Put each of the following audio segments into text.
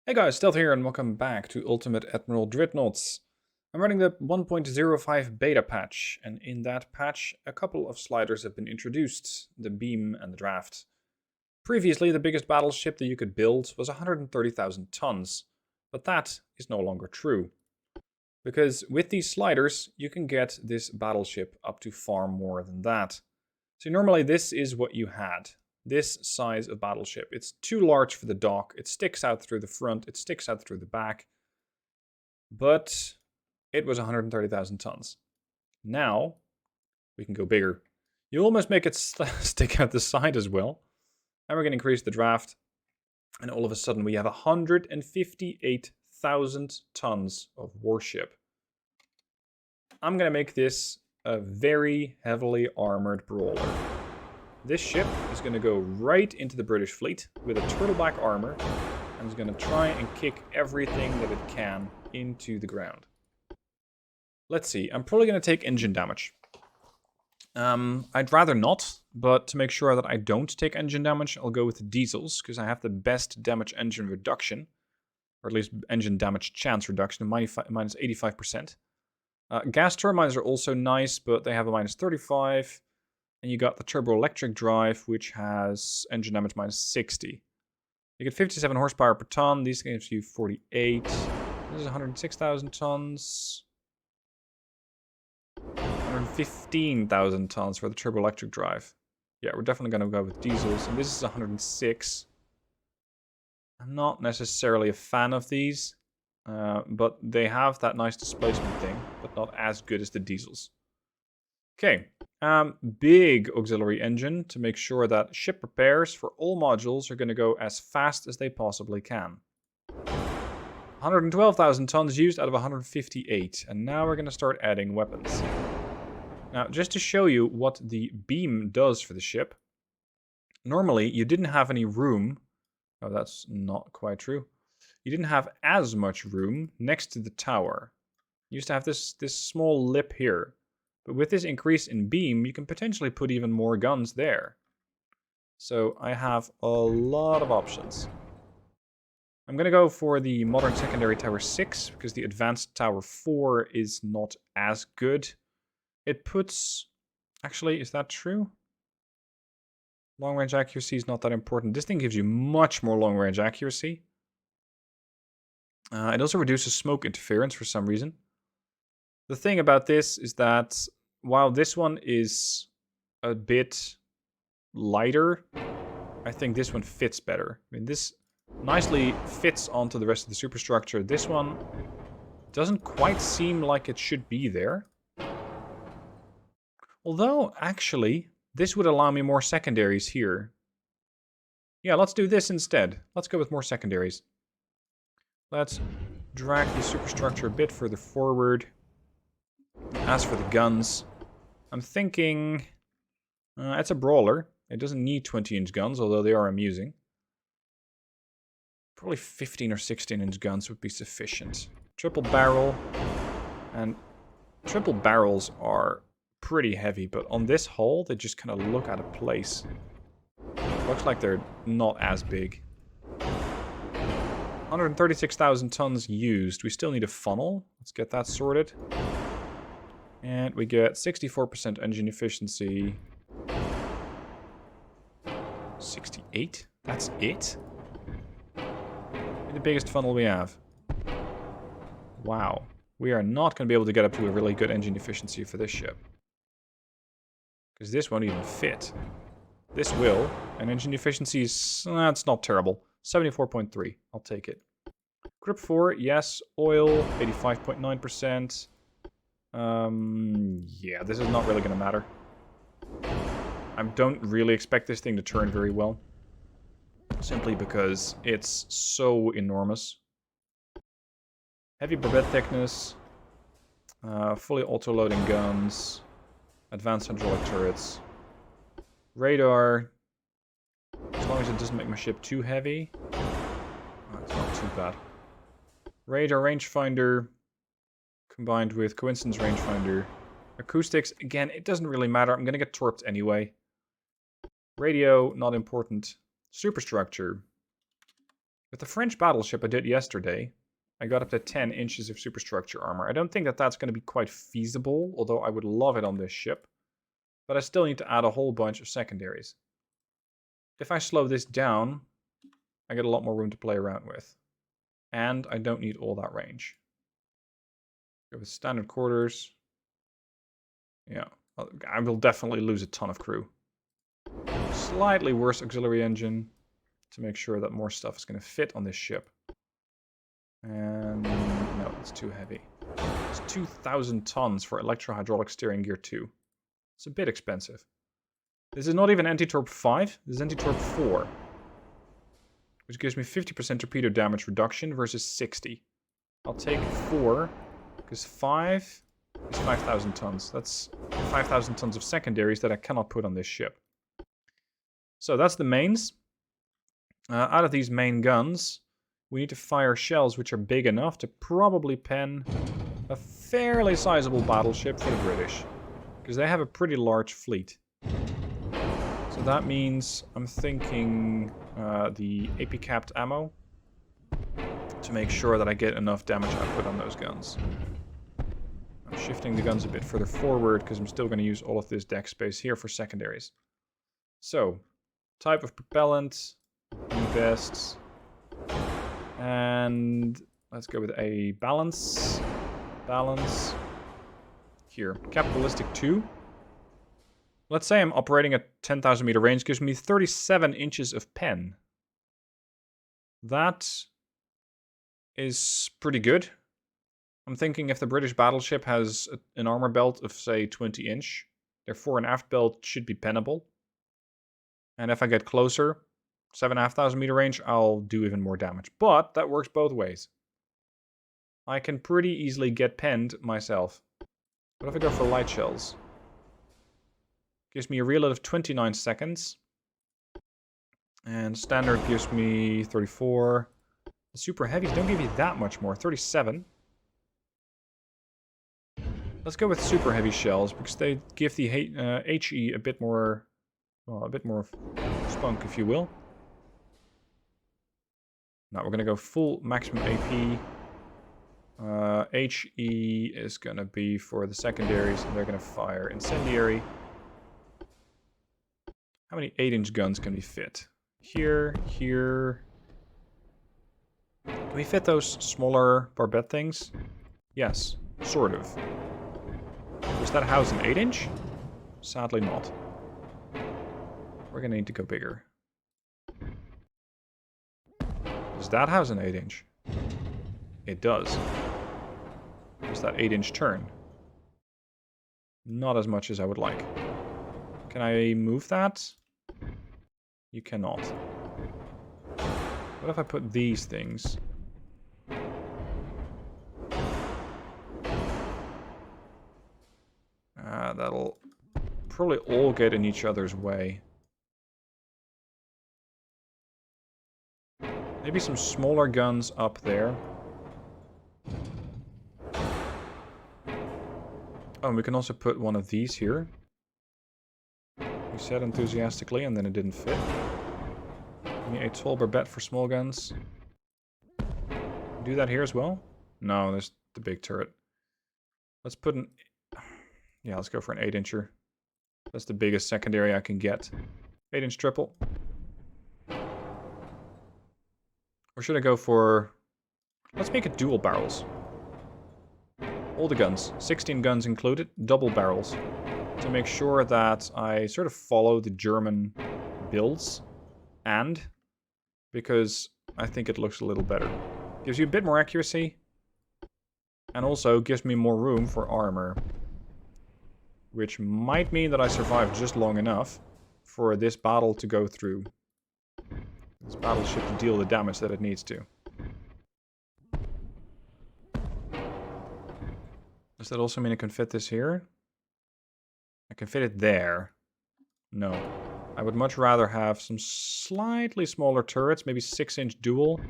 Hey guys, Stealth here and welcome back to Ultimate Admiral Dreadnoughts. I'm running the 1.05 beta patch, and in that patch a couple of sliders have been introduced, the beam and the draft. Previously the biggest battleship that you could build was 130,000 tons, but that is no longer true. Because with these sliders you can get this battleship up to far more than that. So normally this is what you had. This size of battleship. It's too large for the dock. It sticks out through the front. It sticks out through the back. But it was 130,000 tons. Now we can go bigger. You almost make it stick out the side as well. And we're going to increase the draft. And all of a sudden we have 158,000 tons of warship. I'm going to make this a very heavily armored brawler. This ship is going to go right into the British fleet with a turtleback armor and is going to try and kick everything that it can into the ground. Let's see, I'm probably going to take engine damage. I'd rather not, but to make sure that I don't take engine damage, I'll go with the diesels because I have the best damage engine reduction, or at least engine damage chance reduction, minus 85%. Gas turbines are also nice, but they have a minus 35. And you got the turbo-electric drive, which has engine damage minus 60. You get 57 horsepower per ton. These gives you 48. This is 106,000 tons. 115,000 tons for the turbo-electric drive. Yeah, we're definitely going to go with diesels. And this is 106. I'm not necessarily a fan of these. But they have that nice displacement thing. But not as good as the diesels. Okay. Big auxiliary engine to make sure that ship repairs for all modules are going to go as fast as they possibly can. 112,000 tons used out of 158, and now we're going to start adding weapons. Now, just to show you what the beam does for the ship, normally you didn't have any room. Oh, that's not quite true. You didn't have as much room next to the tower. You used to have this small lip here. But with this increase in beam, you can potentially put even more guns there. So I have a lot of options. I'm going to go for the modern secondary tower 6, because the advanced tower 4 is not as good. It puts... Actually, is that true? Long range accuracy is not that important. This thing gives you much more long range accuracy. It also reduces smoke interference for some reason. The thing about this is that while this one is a bit lighter, I think this one fits better. I mean, this nicely fits onto the rest of the superstructure. This one doesn't quite seem like it should be there. Although, actually, this would allow me more secondaries here. Yeah, let's do this instead. Let's go with more secondaries. Let's drag the superstructure a bit further forward. As for the guns, I'm thinking it's a brawler. It doesn't need 20-inch guns, although they are amusing. Probably 15 or 16-inch guns would be sufficient. Triple barrel. And triple barrels are pretty heavy, but on this hull, they just kind of look out of place. Looks like they're not as big. 136,000 tons used. We still need a funnel. Let's get that sorted. And we get 64% engine efficiency. 68? That's it? The biggest funnel we have. Wow. We are not going to be able to get up to a really good engine efficiency for this ship. Because this won't even fit. This will. And engine efficiency is... it's not terrible. 74.3. I'll take it. Grip 4, yes. Oil, 85.9%. Yeah, this is not really going to matter. I don't really expect this thing to turn very well. Simply because it's so enormous. Heavy barbette thickness. Fully auto-loading guns. Advanced hydraulic turrets. Radar. As long as it doesn't make my ship too heavy. Oh, it's not too bad. Radar rangefinder. Combined with coincidence rangefinder. Acoustics, again, it doesn't really matter. I'm going to get torped anyway. Radio, not important. Superstructure. With the French battleship I did yesterday, I got up to 10 inches of superstructure armor. I don't think that that's going to be quite feasible, although I would love it on this ship. But I still need to add a whole bunch of secondaries. If I slow this down, I get a lot more room to play around with. And I don't need all that range. Go with standard quarters. Yeah, I will definitely lose a ton of crew. Slightly worse auxiliary engine to make sure that more stuff is going to fit on this ship. And no, it's too heavy. It's 2,000 tons for electro-hydraulic steering gear 2. It's a bit expensive. This is not even anti-torp 5, this is anti-torp 4. Which gives me 50% torpedo damage reduction versus 60. I'll take 4, because 5 is 5,000 tons. That's 5,000 tons of secondaries that I cannot put on this ship. So that's the mains. Out of these main guns, we need to fire shells which are big enough to probably pen a fairly sizable battleship for the British. Because they have a pretty large fleet. So that means I'm thinking the AP-capped ammo to make sure that I get enough damage output on those guns. I'm shifting the guns a bit further forward because I'm still going to use all of this deck space here for secondaries. So, type of propellant, vests, and let's go with a balance. Balance. Here, capitalistic 2. Let's say I'm operating at 10,000 meter range, gives me 37 inches of pen. That is pretty good. I'm thinking if the British battleship has an armor belt of, say, 20 inch, their fore and aft belt should be pennable. And if I get closer, 7,500 meter range, I'll do even more damage. But that works both ways. I can pretty easily get penned myself. What if I go for light shells? Gives me a reload of 29 seconds. And standard gives me 34. The super heavies don't give you that much more. 37. Let's go with super heavy shells because they give the HE a bit more, well, a bit more spunk, if you will. Now we're gonna go full maximum AP. HE is gonna be for the secondaries, and they're gonna fire incendiary. How many 8-inch guns can we fit? Here, here. Can we fit those smaller barbette things? Yes, sort of. Does that house an 8-inch? Sadly not. We're gonna need to go bigger. Does that house an 8-inch? It does. Does that 8-inch turn? Not as much as I would like. Can I move that? You cannot. What if I put these things? That'll probably all get in each other's way. Maybe some smaller guns up there. Oh, and we can also put one of these here. We said enthusiastically, and then it didn't fit. Give me a tall barbette for small guns. Do that here as well? No, there's the big turret. Let's put an... Yeah, let's go for an 8-incher. That's the biggest secondary I can get. 8-inch triple. Or should I go for... Let's make it dual barrels. All the guns. 16 guns included. Double barrels. To make sure that I sort of follow the German builds. And because I think it looks a little better. Gives you a bit more accuracy. And also gives me more room for armor. Which might mean that I survive just long enough for this battle to go through. This battleship to deal the damage that it needs to. Does that also mean I can fit this here? I can fit it there. No. I would much rather have some slightly smaller turrets, maybe 6-inch dual.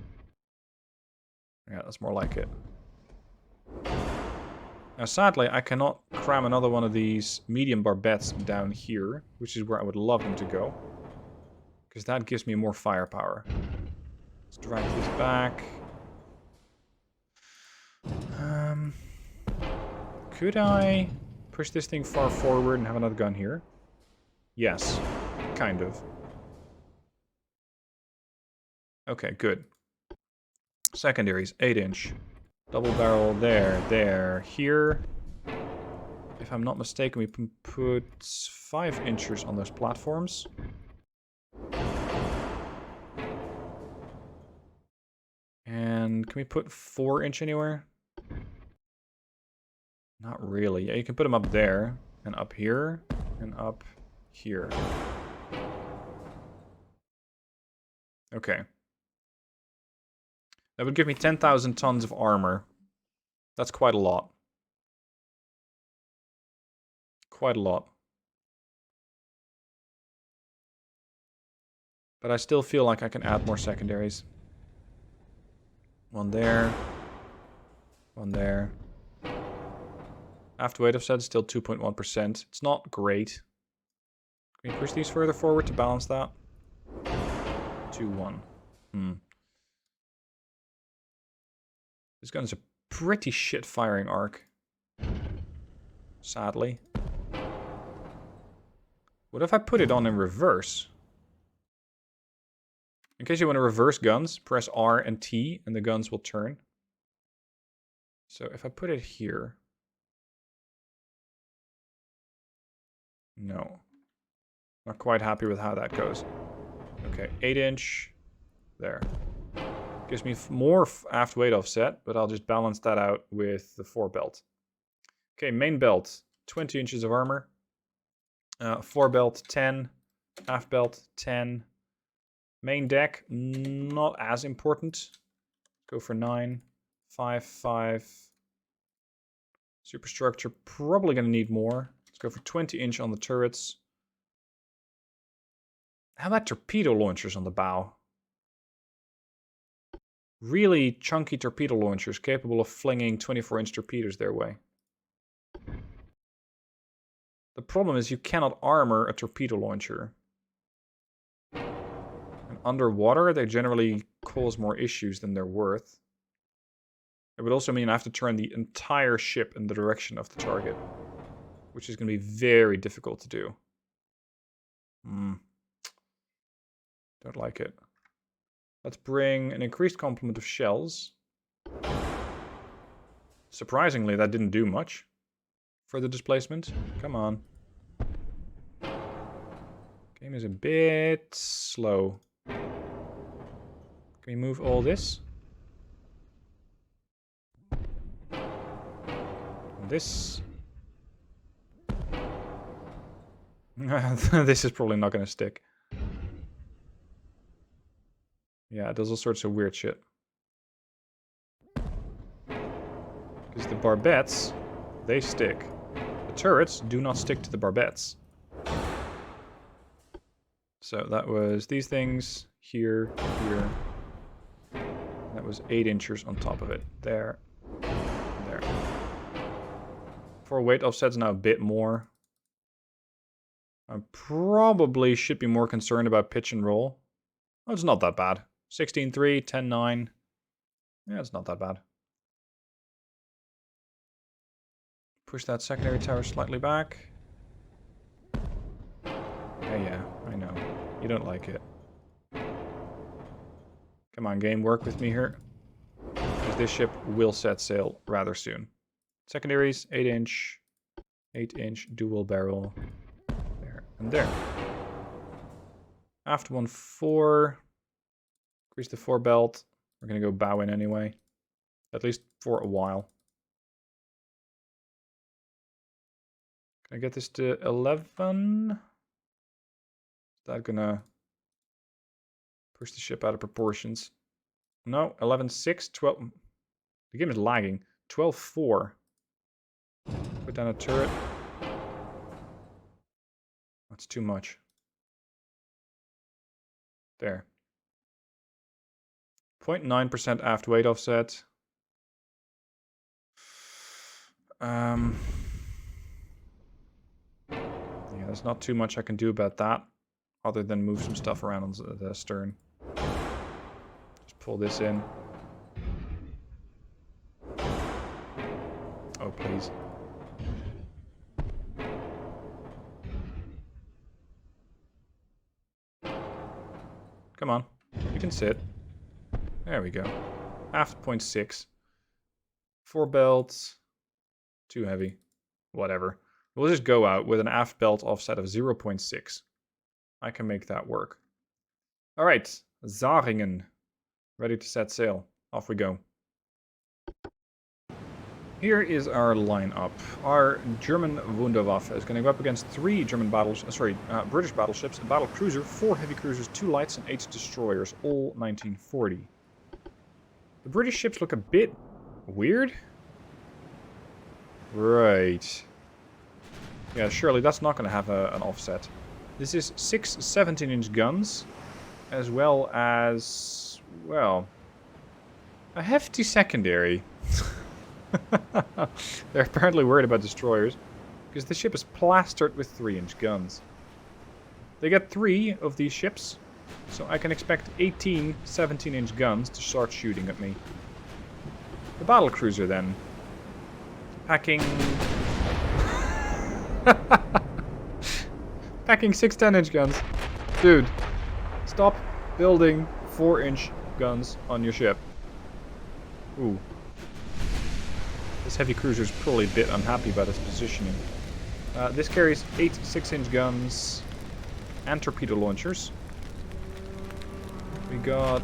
Yeah, that's more like it. Now, sadly, I cannot cram another one of these medium barbettes down here, which is where I would love them to go. Because that gives me more firepower. Let's drag this back. Could I push this thing far forward and have another gun here? Yes, kind of. Okay, good. Secondaries, 8-inch. Double barrel there, here. If I'm not mistaken, we can put 5-inchers on those platforms. And can we put 4-inch anywhere? Not really. Yeah, you can put them up there, and up here, and up here. Okay. That would give me 10,000 tons of armor. That's quite a lot. Quite a lot. But I still feel like I can add more secondaries. One there. One there. After weight offset is still 2.1%. It's not great. Can we push these further forward to balance that? 2-1. This gun's a pretty shit firing arc. Sadly. What if I put it on in reverse? In case you want to reverse guns, press R and T and the guns will turn. So if I put it here... No. Not quite happy with how that goes. Okay, 8-inch. There. Gives me more aft weight offset, but I'll just balance that out with the forebelt. Okay, main belt, 20 inches of armor. Forebelt, 10. Aft belt, 10. Main deck, not as important. Go for 9. 5, 5. Superstructure, probably going to need more. Let's go for 20-inch on the turrets. How about torpedo launchers on the bow? Really chunky torpedo launchers capable of flinging 24-inch torpedoes their way. The problem is you cannot armor a torpedo launcher. And underwater, they generally cause more issues than they're worth. It would also mean I have to turn the entire ship in the direction of the target, which is going to be very difficult to do. Don't like it. Let's bring an increased complement of shells. Surprisingly, that didn't do much for the displacement. Come on. Game is a bit slow. Can we move all this? This. This is probably not going to stick. Yeah, it does all sorts of weird shit. Because the barbettes, they stick. The turrets do not stick to the barbettes. So that was these things, here, here. That was 8-inchers on top of it. There, there. For weight offset's now a bit more. I probably should be more concerned about pitch and roll. Oh, it's not that bad. 16-3, 10-9. Yeah, it's not that bad. Push that secondary tower slightly back. Yeah, I know. You don't like it. Come on, game, work with me here. Because this ship will set sail rather soon. Secondaries, 8-inch. 8-inch dual barrel. There and there. After 1-4. Increase the forebelt. We're going to go bow in anyway. At least for a while. Can I get this to 11? Is that going to push the ship out of proportions? No, 11-6, 12... The game is lagging. 12-4. Put down a turret. That's too much. There. 0.9% aft weight offset. Yeah, there's not too much I can do about that, other than move some stuff around on the stern. Just Pull this in. Oh, please. Come on. You can sit. There we go. Aft 0.6. 4 belts. Too heavy. Whatever. We'll just go out with an aft belt offset of 0.6. I can make that work. Alright. Zaringen. Ready to set sail. Off we go. Here is our lineup. Our German Wunderwaffe is going to go up against 3 British battleships, a battle cruiser, 4 heavy cruisers, 2 lights, and 8 destroyers, all 1940. The British ships look a bit weird. Right. Yeah, surely that's not going to have an offset. This is 6 17-inch guns, as well as, well, a hefty secondary. They're apparently worried about destroyers, because the ship is plastered with 3-inch guns. They get 3 of these ships, so I can expect 18 17-inch guns to start shooting at me. The battlecruiser then. Packing... Packing 6 10-inch guns. Dude, stop building 4-inch guns on your ship. Ooh. This heavy cruiser is probably a bit unhappy about its positioning. This carries 8 6-inch guns and torpedo launchers. We got...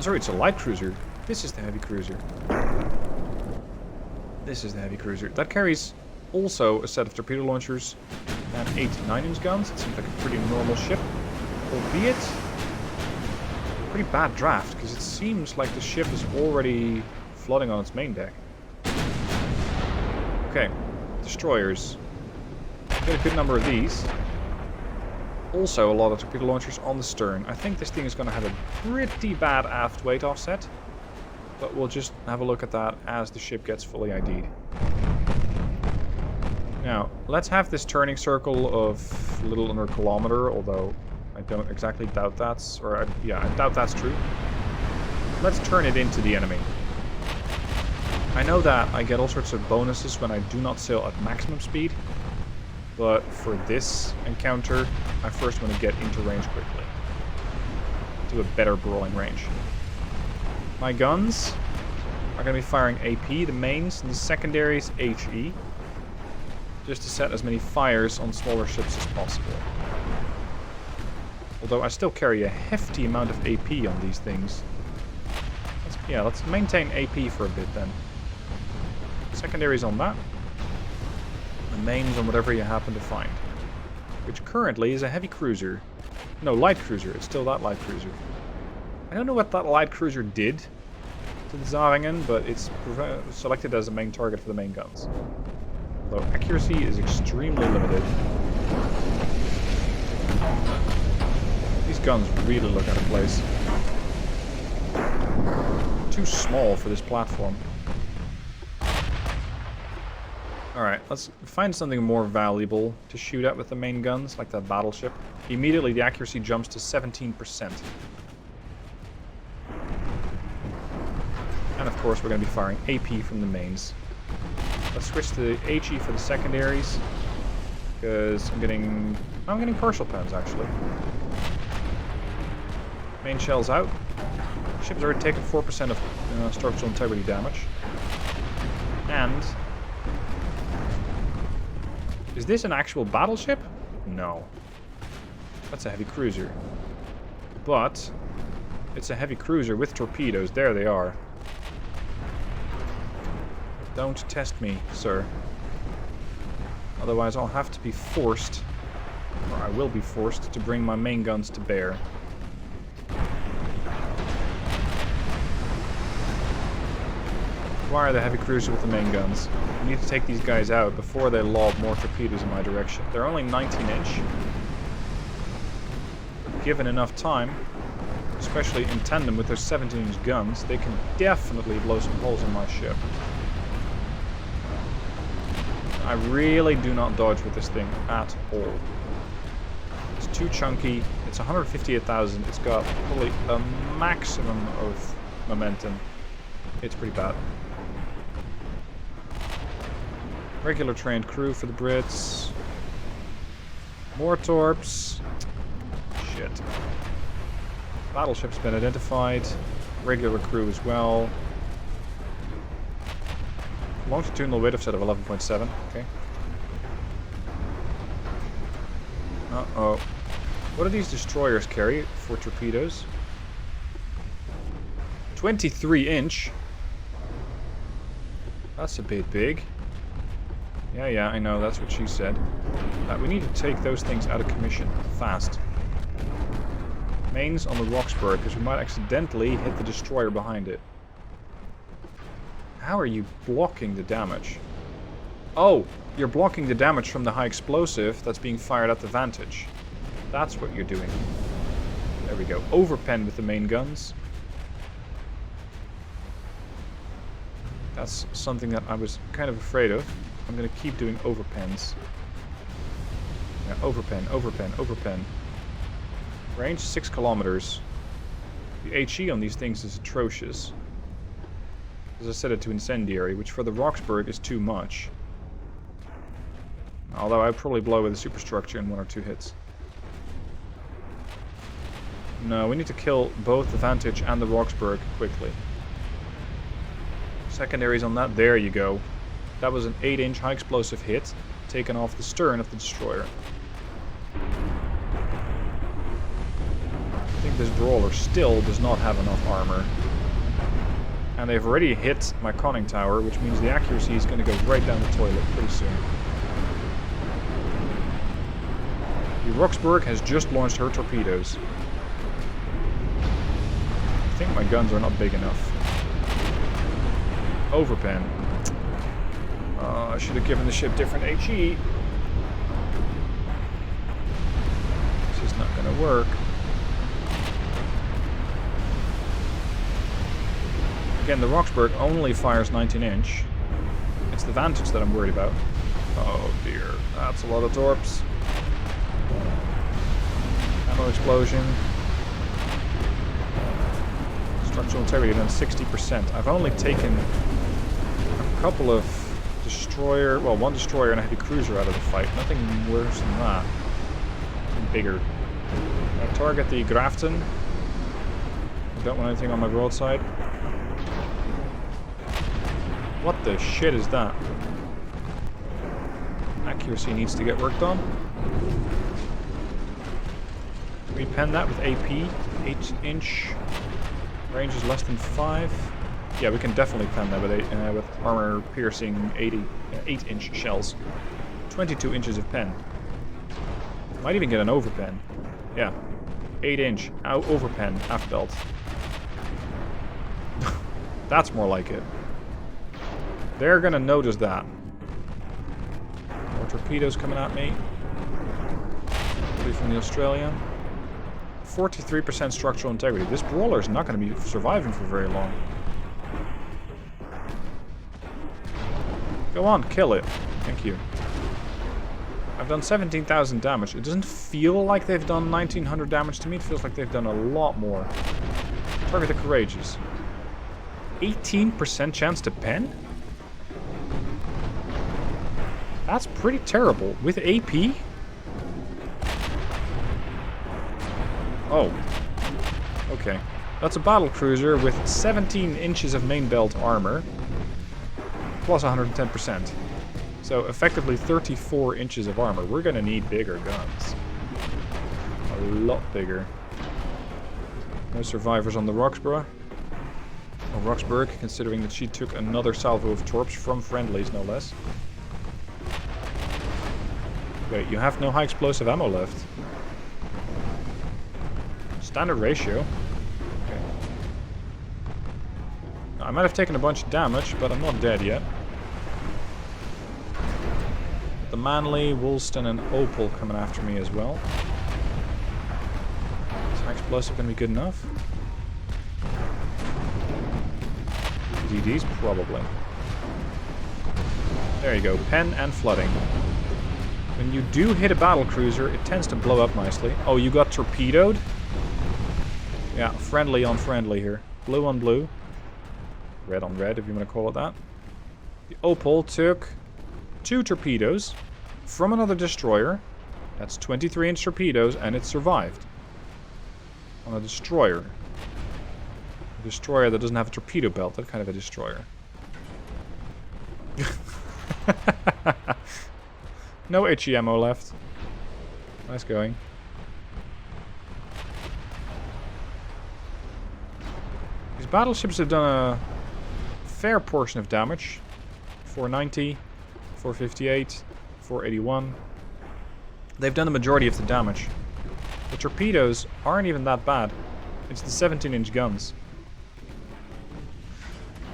Sorry, it's a light cruiser. This is the heavy cruiser. This is the heavy cruiser. That carries also a set of torpedo launchers and 8 9-inch guns. It seems like a pretty normal ship. Albeit, pretty bad draft, because it seems like the ship is already flooding on its main deck. Okay, destroyers. Get a good number of these. Also a lot of torpedo launchers on the stern. I think this thing is going to have a pretty bad aft weight offset. But we'll just have a look at that as the ship gets fully ID'd. Now, let's have this turning circle of a little under a kilometer, although I don't exactly doubt that's... yeah, I doubt that's true. Let's turn it into the enemy. I know that I get all sorts of bonuses when I do not sail at maximum speed, but for this encounter, I first want to get into range quickly. To a better brawling range. My guns are going to be firing AP, the mains, and the secondaries HE, just to set as many fires on smaller ships as possible. Although I still carry a hefty amount of AP on these things. Let's maintain AP for a bit then. Secondaries on that. The mains on whatever you happen to find. Which currently is a heavy cruiser. No, light cruiser. It's still that light cruiser. I don't know what that light cruiser did to the Zaringen, but it's selected as a main target for the main guns. Although accuracy is extremely limited. These guns really look out of place. Too small for this platform. Alright, let's find something more valuable to shoot at with the main guns, like that battleship. Immediately the accuracy jumps to 17%. And of course we're going to be firing AP from the mains. Let's switch to HE for the secondaries, because I'm getting partial pens actually. Main shells out. Ship's already taken 4% of structural integrity damage. And... is this an actual battleship? No. That's a heavy cruiser. But it's a heavy cruiser with torpedoes. There they are. Don't test me, sir. Otherwise I'll have to be forced, or I will be forced, to bring my main guns to bear. Acquire the heavy cruiser with the main guns. I need to take these guys out before they lob more torpedoes in my direction. They're only 19-inch. Given enough time, especially in tandem with their 17-inch guns, they can definitely blow some holes in my ship. I really do not dodge with this thing at all. It's too chunky. It's 158,000. It's got probably a maximum of momentum. It's pretty bad. Regular trained crew for the Brits. More torps. Shit. Battleship's been identified. Regular crew as well. Longitudinal weight offset of 11.7. Okay. Uh-oh. What do these destroyers carry for torpedoes? 23-inch. That's a bit big. Yeah, I know. That's what she said. We need to take those things out of commission. Fast. Mains on the Roxburgh, because we might accidentally hit the destroyer behind it. How are you blocking the damage? Oh, you're blocking the damage from the high explosive that's being fired at the Vantage. That's what you're doing. There we go. Overpen with the main guns. That's something that I was kind of afraid of. I'm going to keep doing overpens. Yeah, overpen. Range 6 kilometers. The HE on these things is atrocious. As I set it to incendiary, which for the Roxburgh is too much. Although I'd probably blow with a superstructure in 1 or 2 hits. No, we need to kill both the Vantage and the Roxburgh quickly. Secondaries on that. There you go. That was an 8-inch high explosive hit taken off the stern of the destroyer. I think this brawler still does not have enough armor. And they've already hit my conning tower, which means the accuracy is going to go right down the toilet pretty soon. The Roxburgh has just launched her torpedoes. I think my guns are not big enough. Overpen. I should have given the ship different HE. This is not going to work. Again, the Roxburgh only fires 19-inch. It's the Vantage that I'm worried about. Oh dear, that's a lot of torps. Ammo explosion. Structural integrity done 60%. I've only taken a couple of one destroyer and a heavy cruiser out of the fight. Nothing worse than that. Nothing bigger. I'll target the Grafton. I don't want anything on my broadside. What the shit is that? Accuracy needs to get worked on. Can we pen that with AP? 8-inch. Range is less than 5. Yeah, we can definitely pen that with armor-piercing 8-inch shells. 22 inches of pen. Might even get an overpen. Yeah. 8-inch overpen aft belt. That's more like it. They're gonna notice that. More torpedoes coming at me. From the Australian. 43% structural integrity. This brawler is not going to be surviving for very long. Go on, kill it. Thank you. I've done 17,000 damage. It doesn't feel like they've done 1,900 damage to me. It feels like they've done a lot more. Target the Courageous. 18% chance to pen? That's pretty terrible. With AP? Oh. Okay. That's a battle cruiser with 17 inches of main belt armor. Plus 110%. So effectively 34 inches of armor. We're going to need bigger guns. A lot bigger. No survivors on the Roxburgh. Or Roxburgh, considering that she took another salvo of torps from friendlies, no less. Wait, you have no high explosive ammo left. Standard ratio. Okay. I might have taken a bunch of damage, but I'm not dead yet. The Manly, Woolston, and Opal coming after me as well. Is high explosive going to be good enough? DDs? Probably. There you go. Pen and flooding. When you do hit a battle cruiser, it tends to blow up nicely. Oh, you got torpedoed? Yeah, friendly on friendly here. Blue on blue. Red on red, if you want to call it that. The Opal took 2 torpedoes from another destroyer. That's 23-inch torpedoes, and it survived. On a destroyer. A destroyer that doesn't have a torpedo belt, that kind of a destroyer. No HE ammo left. Nice going. These battleships have done a fair portion of damage. 490, 458, 481. They've done the majority of the damage. The torpedoes aren't even that bad. It's the 17-inch guns.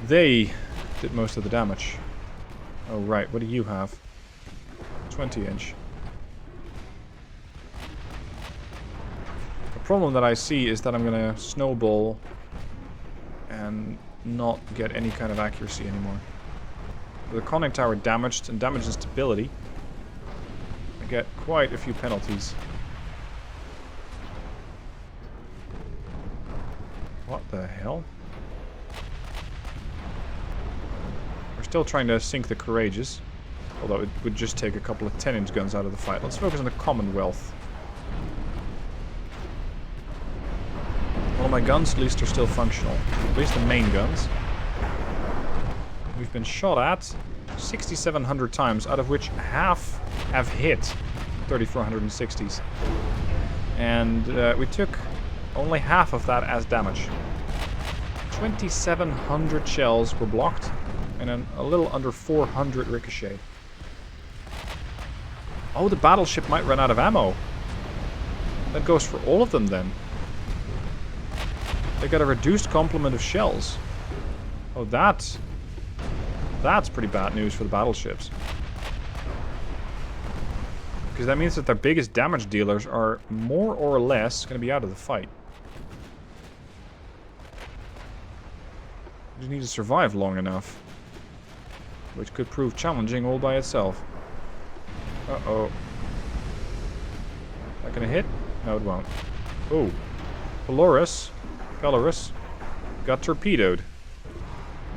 They did most of the damage. Oh, right. What do you have? 20-inch. The problem that I see is that I'm going to snowball and not get any kind of accuracy anymore. The conning tower damaged and damaged in stability. I get quite a few penalties. What the hell? We're still trying to sink the Courageous. Although it would just take a couple of 10-inch guns out of the fight. Let's focus on the Commonwealth. All my guns, at least, are still functional. At least the main guns. We've been shot at 6,700 times, out of which half have hit 3,460s. And we took only half of that as damage. 2,700 shells were blocked, and then a little under 400 ricocheted. Oh, the battleship might run out of ammo. That goes for all of them then. They got a reduced complement of shells. Oh, that's pretty bad news for the battleships. Because that means that their biggest damage dealers are more or less going to be out of the fight. You just need to survive long enough. Which could prove challenging all by itself. Uh-oh. That gonna hit? No, it won't. Oh. Belarus got torpedoed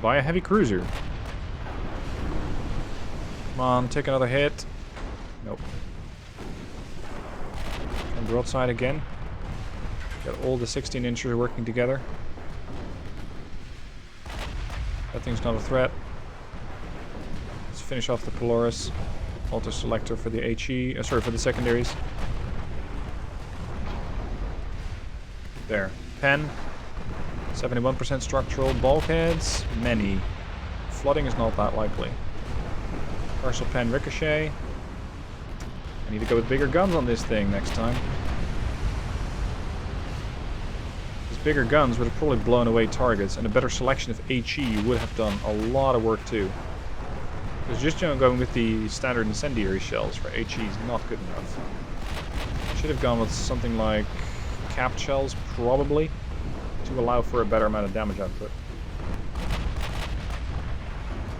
by a heavy cruiser. Come on, take another hit. Nope. And broadside again. Got all the 16-inchers working together. That thing's not a threat. Let's finish off the Polaris. Auto-selector for the HE, for the secondaries. There. Pen. 71% structural. Bulkheads. Many. Flooding is not that likely. Partial pen ricochet. I need to go with bigger guns on this thing next time. These bigger guns would have probably blown away targets, and a better selection of HE would have done a lot of work too. Because just going with the standard incendiary shells for HE is not good enough. I should have gone with something like capped shells, probably, to allow for a better amount of damage output.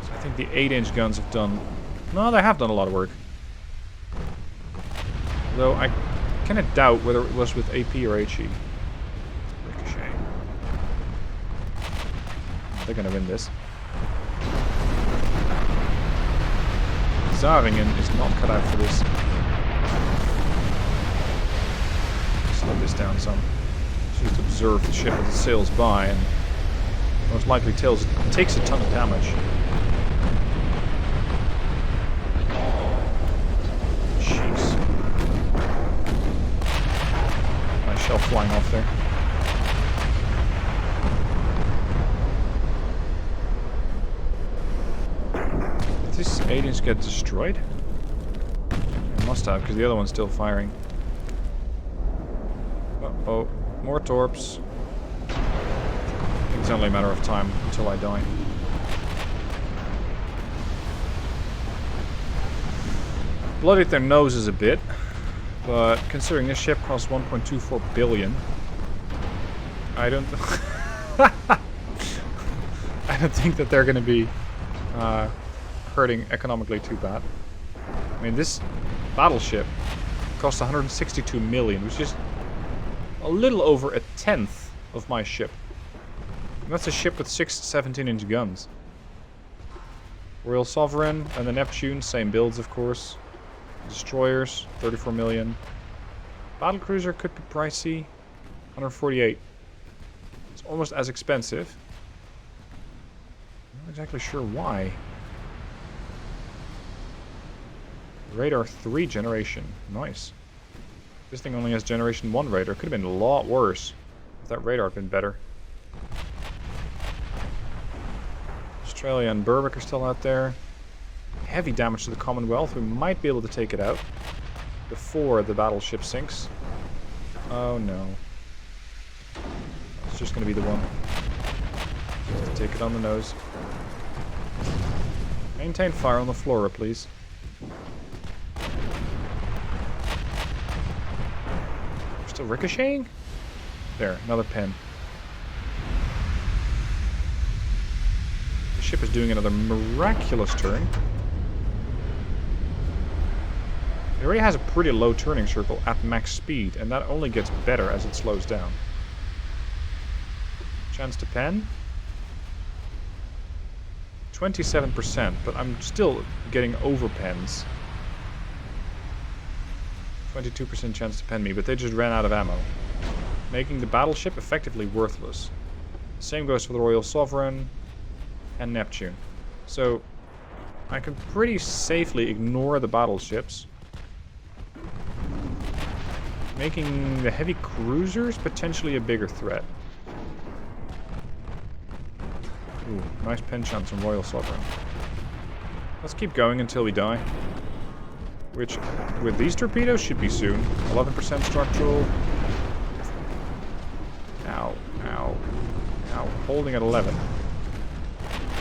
So I think the 8-inch guns have done... No, they have done a lot of work. Though I kind of doubt whether it was with AP or HE. Ricochet. They're going to win this. Zaringen is not cut out for this. Slow this down some. Just observe the ship as it sails by, and most likely takes a ton of damage. Jeez. Nice shell flying off there. Did this 8-inch get destroyed? It must have, because the other one's still firing. Uh-oh. More torps. I think it's only a matter of time until I die. Bloodied their noses a bit, but considering this ship costs 1.24 billion, I don't I don't think that they're going to be hurting economically too bad. I mean, this battleship cost 162 million, which is a little over a tenth of my ship. And that's a ship with 6 17-inch guns. Royal Sovereign and the Neptune, same builds, of course. Destroyers, 34 million. Battlecruiser could be pricey. 148. It's almost as expensive. I'm not exactly sure why. Radar 3 generation. Nice. This thing only has generation 1 radar. Could have been a lot worse if that radar had been better. Australia and Berwick are still out there. Heavy damage to the Commonwealth. We might be able to take it out before the battleship sinks. Oh no. It's just going to be the one. Just to take it on the nose. Maintain fire on the Flora, please. Still ricocheting? There, another pen. The ship is doing another miraculous turn. It already has a pretty low turning circle at max speed, and that only gets better as it slows down. Chance to pen? 27%, but I'm still getting over pens. 22% chance to pen me, but they just ran out of ammo, making the battleship effectively worthless. Same goes for the Royal Sovereign and Neptune. So I can pretty safely ignore the battleships, making the heavy cruisers potentially a bigger threat. Ooh, nice pen chance on Royal Sovereign. Let's keep going until we die. Which, with these torpedoes, should be soon. 11% structural. Ow, ow, ow. Holding at 11.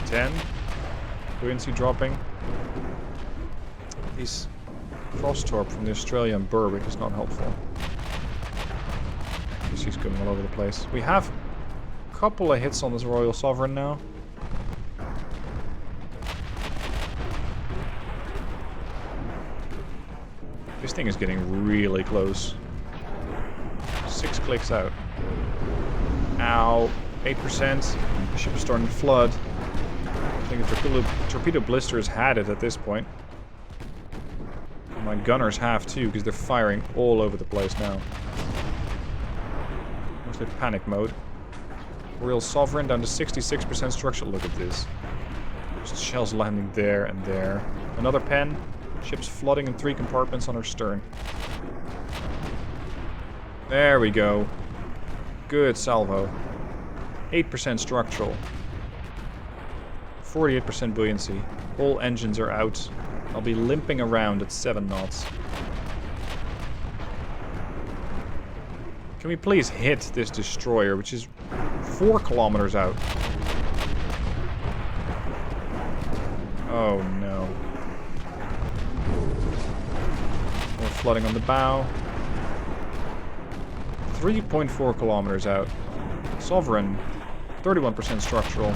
10. Buoyancy dropping. These cross-torp from the Australian Berwick is not helpful. She's going all over the place. We have a couple of hits on this Royal Sovereign now. This thing is getting really close. 6 clicks out. Ow. 8%. The ship is starting to flood. I think the torpedo blisters had it at this point. And my gunners have too, because they're firing all over the place now. Mostly panic mode. Royal Sovereign down to 66% structural. Look at this. Just shells landing there and there. Another pen. Ship's flooding in 3 compartments on her stern. There we go. Good salvo. 8% structural. 48% buoyancy. All engines are out. I'll be limping around at 7 knots. Can we please hit this destroyer, which is 4 kilometers out? Oh no. More flooding on the bow. 3.4 kilometers out. Sovereign, 31% structural.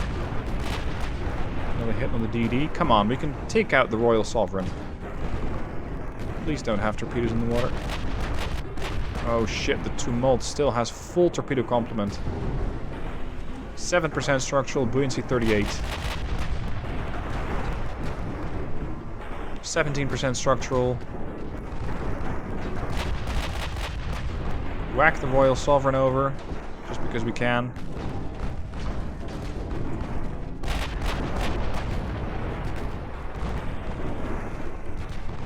Another hit on the DD. Come on, we can take out the Royal Sovereign. Please don't have torpedoes in the water. Oh shit, the Tumult still has full torpedo complement. 7% structural, buoyancy 38. 17% structural. Whack the Royal Sovereign over, just because we can.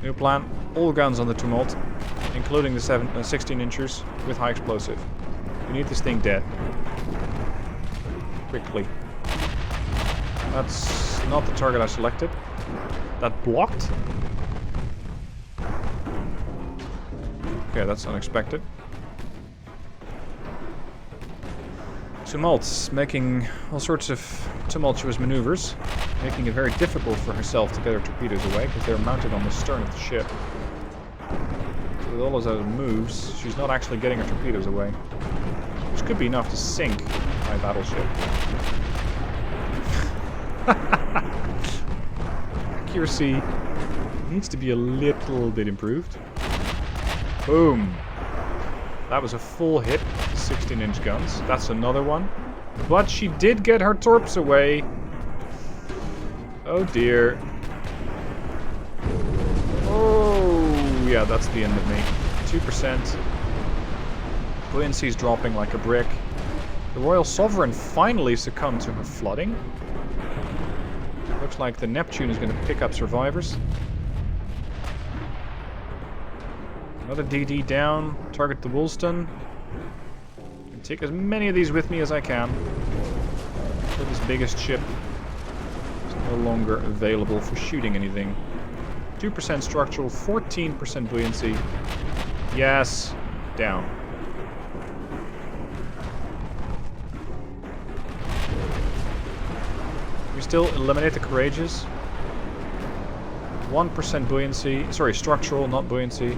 New plan, all guns on the Tumult, including the 16 inchers with high explosive. We need this thing dead. Quickly. That's not the target I selected. That blocked. Okay, that's unexpected. Tumult's making all sorts of tumultuous maneuvers, making it very difficult for herself to get her torpedoes away, because they're mounted on the stern of the ship. So with all those other moves, she's not actually getting her torpedoes away. Which could be enough to sink my battleship. Accuracy needs to be a little bit improved. Boom! That was a full hit, 16-inch guns. That's another one. But she did get her torps away. Oh dear. Oh, yeah, that's the end of me. 2%. Buoyancy's dropping like a brick. The Royal Sovereign finally succumbed to her flooding. Looks like the Neptune is going to pick up survivors. Another DD down. Target the Woolston. And take as many of these with me as I can. So this biggest ship is no longer available for shooting anything. 2% structural, 14% buoyancy. Yes, down. We still eliminate the courageous. 1% buoyancy. Sorry, structural, not buoyancy.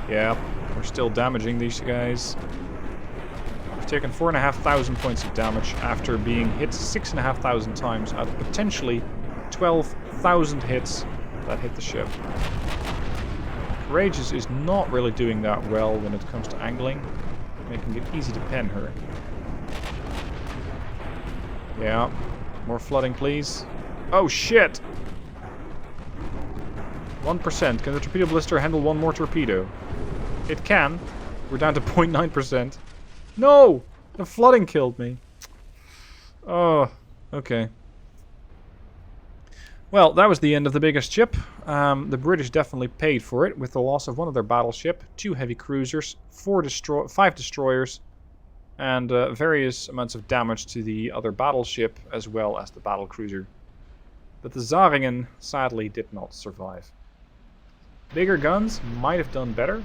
Yeah, we're still damaging these guys. We've taken 4,500 points of damage after being hit 6,500 times out of potentially 12,000 hits that hit the ship. Courageous is not really doing that well when it comes to angling, making it easy to pen her. Yeah, more flooding please. Oh shit! 1%. Can the torpedo blister handle one more torpedo? It can. We're down to 0.9%. No! The flooding killed me. Oh, okay. Well, that was the end of the biggest ship. The British definitely paid for it with the loss of one of their battleship, 2 heavy cruisers, 5 destroyers, and various amounts of damage to the other battleship as well as the battlecruiser. But the Zaringen sadly did not survive. Bigger guns might have done better.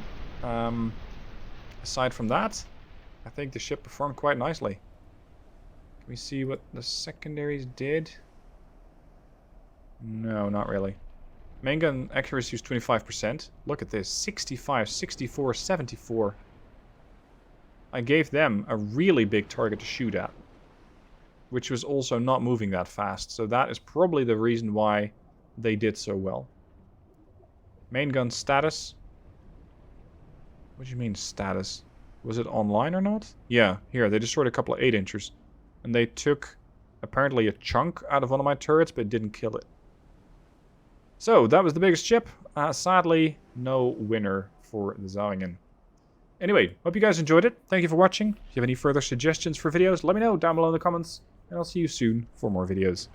Aside from that, I think the ship performed quite nicely. Can we see what the secondaries did? No, not really. Main gun accuracy was 25%. Look at this. 65, 64, 74. I gave them a really big target to shoot at, which was also not moving that fast. So that is probably the reason why they did so well. Main gun status. What do you mean status? Was it online or not? Yeah, here, they destroyed a couple of 8-inchers. And they took, apparently, a chunk out of one of my turrets, but didn't kill it. So, that was the biggest ship. Sadly, no winner for the Zaringen. Anyway, hope you guys enjoyed it. Thank you for watching. If you have any further suggestions for videos, let me know down below in the comments. And I'll see you soon for more videos.